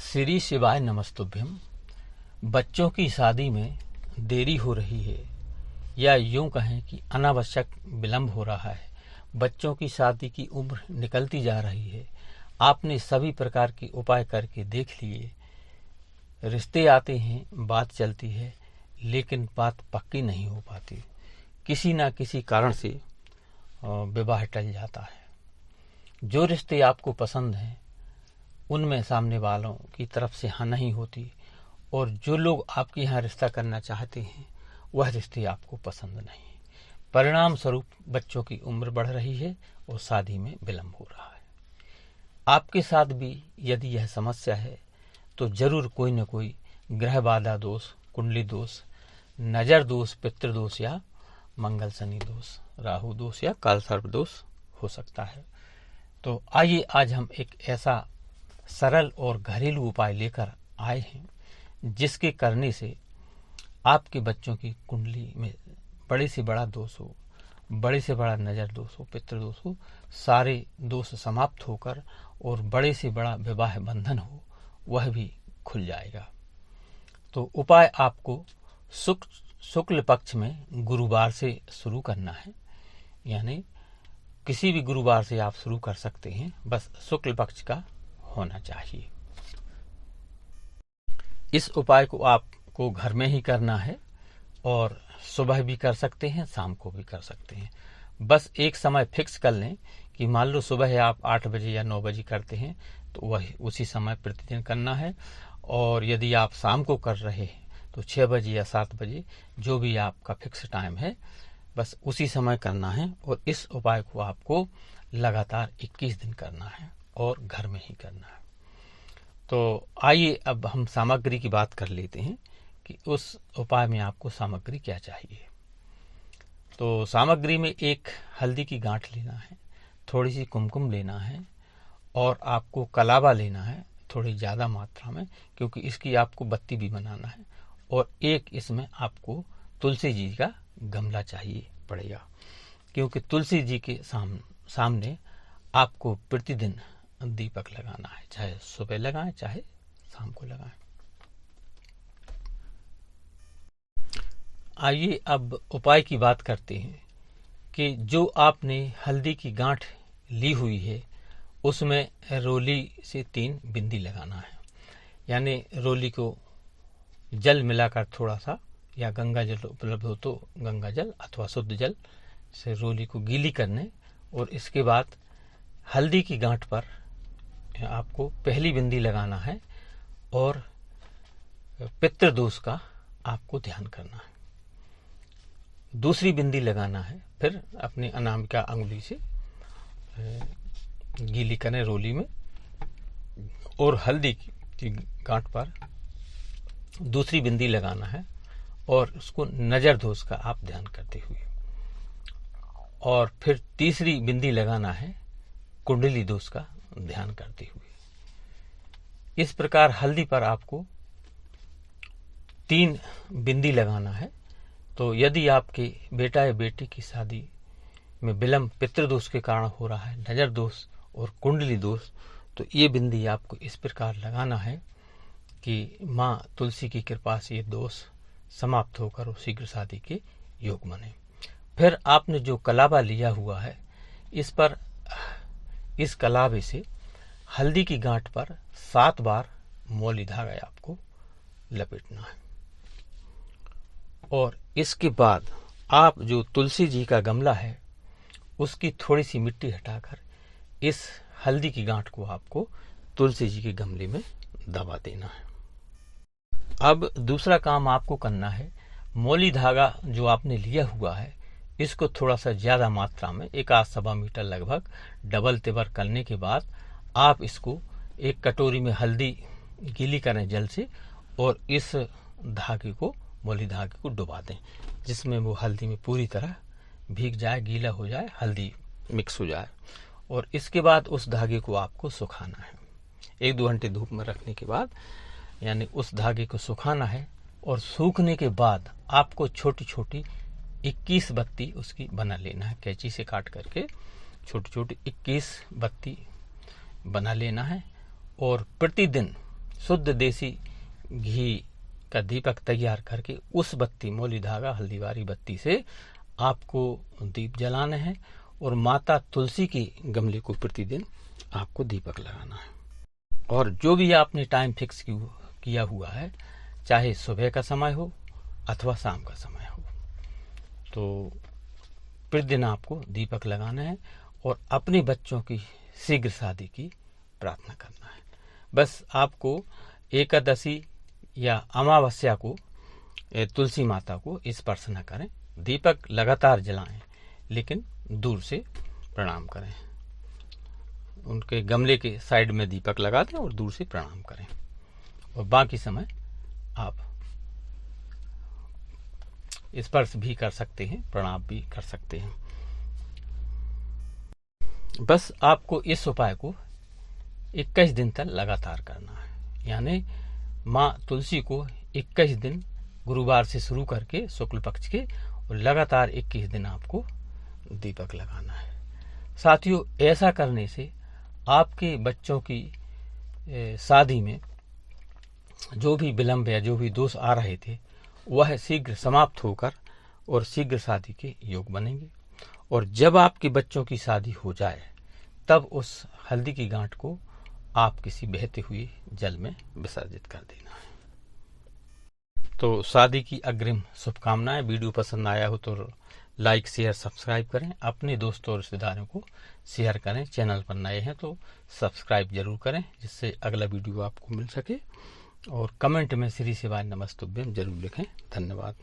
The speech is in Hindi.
श्री शिवाय नमस्तुभ्यम। बच्चों की शादी में देरी हो रही है, या यूं कहें कि अनावश्यक विलंब हो रहा है। बच्चों की शादी की उम्र निकलती जा रही है। आपने सभी प्रकार के उपाय करके देख लिए, रिश्ते आते हैं, बात चलती है, लेकिन बात पक्की नहीं हो पाती। किसी न किसी कारण से विवाह टल जाता है। जो रिश्ते आपको पसंद हैं उनमें सामने वालों की तरफ से हाँ नहीं होती, और जो लोग आपके यहाँ रिश्ता करना चाहते हैं वह रिश्ते आपको पसंद नहीं। परिणाम स्वरूप बच्चों की उम्र बढ़ रही है और शादी में विलंब हो रहा है। आपके साथ भी यदि यह समस्या है तो जरूर कोई न कोई ग्रह बाधा दोष, कुंडली दोष, नजर दोष, पितृदोष या मंगल शनि दोष, राहु दोष या काल सर्प दोष हो सकता है। तो आइए आज हम एक ऐसा सरल और घरेलू उपाय लेकर आए हैं जिसके करने से आपके बच्चों की कुंडली में बड़े से बड़ा दोष हो, बड़े से बड़ा नजर दोष हो, पितृदोष हो, सारे दोष समाप्त होकर और बड़े से बड़ा विवाह बंधन हो, वह भी खुल जाएगा। तो उपाय आपको शुक्ल पक्ष में गुरुवार से शुरू करना है, यानी किसी भी गुरुवार से आप शुरू कर सकते हैं, बस शुक्ल पक्ष का होना चाहिए। इस उपाय को आपको घर में ही करना है और सुबह भी कर सकते हैं, शाम को भी कर सकते हैं। बस एक समय फिक्स कर लें कि मान लो सुबह आप 8 बजे या 9 बजे करते हैं तो वह उसी समय प्रतिदिन करना है, और यदि आप शाम को कर रहे हैं तो 6 बजे या 7 बजे, जो भी आपका फिक्स टाइम है, बस उसी समय करना है। और इस उपाय को आपको लगातार 21 दिन करना है और घर में ही करना है। तो आइए अब हम सामग्री की बात कर लेते हैं कि उस उपाय में आपको सामग्री क्या चाहिए। तो सामग्री में एक हल्दी की गांठ लेना है, थोड़ी सी कुमकुम लेना है, और आपको कलावा लेना है थोड़ी ज़्यादा मात्रा में, क्योंकि इसकी आपको बत्ती भी बनाना है। और एक इसमें आपको तुलसी जी का गमला चाहिए पड़ेगा, क्योंकि तुलसी जी के सामने आपको प्रतिदिन दीपक लगाना है, चाहे सुबह लगाएं चाहे शाम को लगाएं। आइए अब उपाय की बात करते हैं कि जो आपने हल्दी की गांठ ली हुई है उसमें रोली से 3 बिंदी लगाना है, यानी रोली को जल मिलाकर थोड़ा सा, या गंगा जल उपलब्ध हो तो गंगा जल अथवा शुद्ध जल से रोली को गीली करने, और इसके बाद हल्दी की गांठ पर आपको पहली बिंदी लगाना है और पितृदोष का आपको ध्यान करना है। दूसरी बिंदी लगाना है, फिर अपनी अनामिका अंगुली से गीली करें रोली में, और हल्दी की गांठ पर दूसरी बिंदी लगाना है और उसको नजर दोष का आप ध्यान करते हुए, और फिर तीसरी बिंदी लगाना है कुंडली दोष का ध्यान करते हुए। इस प्रकार हल्दी पर आपको 3 बिंदी लगाना है। तो यदि आपके बेटा या बेटी की शादी में विलंब पितृदोष के कारण हो रहा है, नजर दोष और कुंडली दोष, तो ये बिंदी आपको इस प्रकार लगाना है कि माँ तुलसी की कृपा से ये दोष समाप्त होकर वो शीघ्र शादी के योग बने। फिर आपने जो कलावा लिया हुआ है, इस कलावे से हल्दी की गांठ पर 7 बार मौली धागा आपको लपेटना है, और इसके बाद आप जो तुलसी जी का गमला है उसकी थोड़ी सी मिट्टी हटाकर इस हल्दी की गांठ को आपको तुलसी जी के गमले में दबा देना है। अब दूसरा काम आपको करना है, मौली धागा जो आपने लिया हुआ है इसको थोड़ा सा ज्यादा मात्रा में 1.25 मीटर लगभग डबल तिबर करने के बाद आप इसको एक कटोरी में हल्दी गीली करें जल से, और इस धागे को, मौली धागे को डुबा दें, जिसमें वो हल्दी में पूरी तरह भीग जाए, गीला हो जाए, हल्दी मिक्स हो जाए। और इसके बाद उस धागे को आपको सुखाना है 1-2 घंटे धूप में रखने के बाद, यानी उस धागे को सुखाना है। और सूखने के बाद आपको छोटी छोटी 21 बत्ती उसकी बना लेना है, कैंची से काट करके छोटी छोटी 21 बत्ती बना लेना है। और प्रतिदिन शुद्ध देसी घी का दीपक तैयार करके उस बत्ती, मौली धागा हल्दीवारी बत्ती से आपको दीप जलाने हैं और माता तुलसी की गमले को प्रतिदिन आपको दीपक लगाना है। और जो भी आपने टाइम फिक्स किया हुआ है, चाहे सुबह का समय हो अथवा शाम का समय हो, तो प्रतिदिन आपको दीपक लगाना है और अपने बच्चों की शीघ्र शादी की प्रार्थना करना है। बस आपको एकादशी या अमावस्या को तुलसी माता को स्पर्श न करें, दीपक लगातार जलाएं, लेकिन दूर से प्रणाम करें। उनके गमले के साइड में दीपक लगा दें और दूर से प्रणाम करें, और बाकी समय आप स्पर्श भी कर सकते हैं, प्रणाम भी कर सकते हैं। बस आपको इस उपाय को 21 दिन तक लगातार करना है। यानी माँ तुलसी को 21 दिन, गुरुवार से शुरू करके शुक्ल पक्ष के, और लगातार 21 दिन आपको दीपक लगाना है। साथियों, ऐसा करने से आपके बच्चों की शादी में जो भी विलंब या जो भी दोष आ रहे थे वह शीघ्र समाप्त होकर और शीघ्र शादी के योग बनेंगे। और जब आपके बच्चों की शादी हो जाए तब उस हल्दी की गांठ को आप किसी बहते हुए जल में विसर्जित कर देना है। तो शादी की अग्रिम शुभकामनाएं। वीडियो पसंद आया हो तो लाइक, शेयर, सब्सक्राइब करें। अपने दोस्तों और रिश्तेदारों को शेयर करें। चैनल पर नए हैं तो सब्सक्राइब जरूर करें, जिससे अगला वीडियो आपको मिल सके। और कमेंट में श्री शिवाय नमस्तुभ्यम जरूर लिखें। धन्यवाद।